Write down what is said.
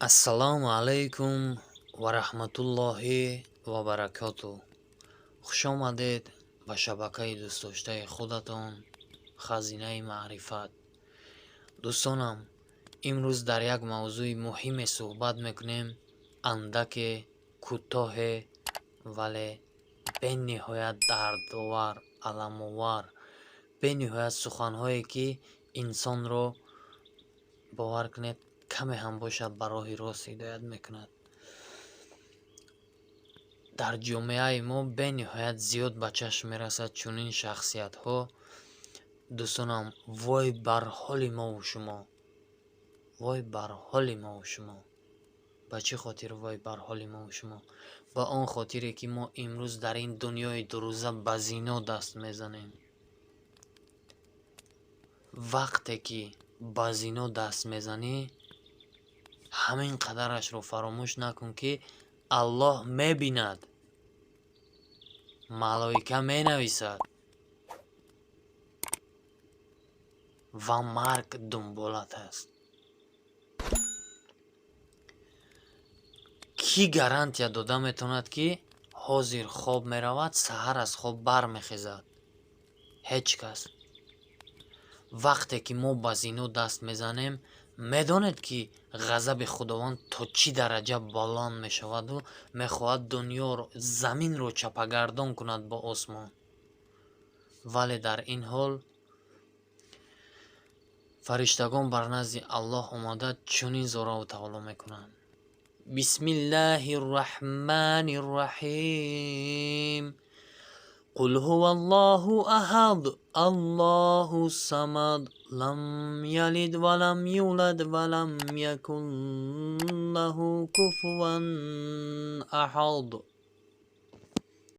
ассалому алайкум ва раҳматуллоҳи ва баракатуҳ. хуш омадед ба шабакаи дӯстдоштаи худатон хазинаи маърифат. дӯстонам, имрӯз дар як мавзӯи муҳиме суҳбат мекунем. андаке кӯтоҳе вале бениҳоят дардовар, аламовар, бениҳоят суханҳое ки инсонро бовар кунед каме ҳам бошад ба роҳи рост ҳидоят мекунад. дар ҷомеаи мо бениҳоят зиёд ба чашм мерасад чунин шахсиятҳо. дӯстонам, вой бар ҳоли мову шумо, вой бар ҳоли мову шумо. ба чӣ хотир вой бар ҳоли мову шумо? ба он хотире ки мо имрӯз дар ин дунёи дурӯза ба зино даст мезанем. вақте ки ба зино даст мезанӣ, ҳамин қадарашро фаромӯш накун ки аллоҳ мебинад, малоика менависад ва марг дунболат аст. кӣ гарантия дода метавонад ки ҳозир хоб меравад, саҳар аз хоб бармехезад? ҳеҷ кас. вақте ки мо ба зино даст мезанем, медонед ки ғазаби худованд то чӣ дараҷа баланд мешаваду мехоҳад дунёро, заминро чапагардон кунад бо осмон. вале дар ин ҳол фариштагон бар назди аллоҳ омада чунин зораву тавалло мекунанд. бисмиллаҳи рраҳмани рраҳим. قل هو الله أحد الله الصمد لم يلد ولم يولد ولم يكن له كفوا أحد.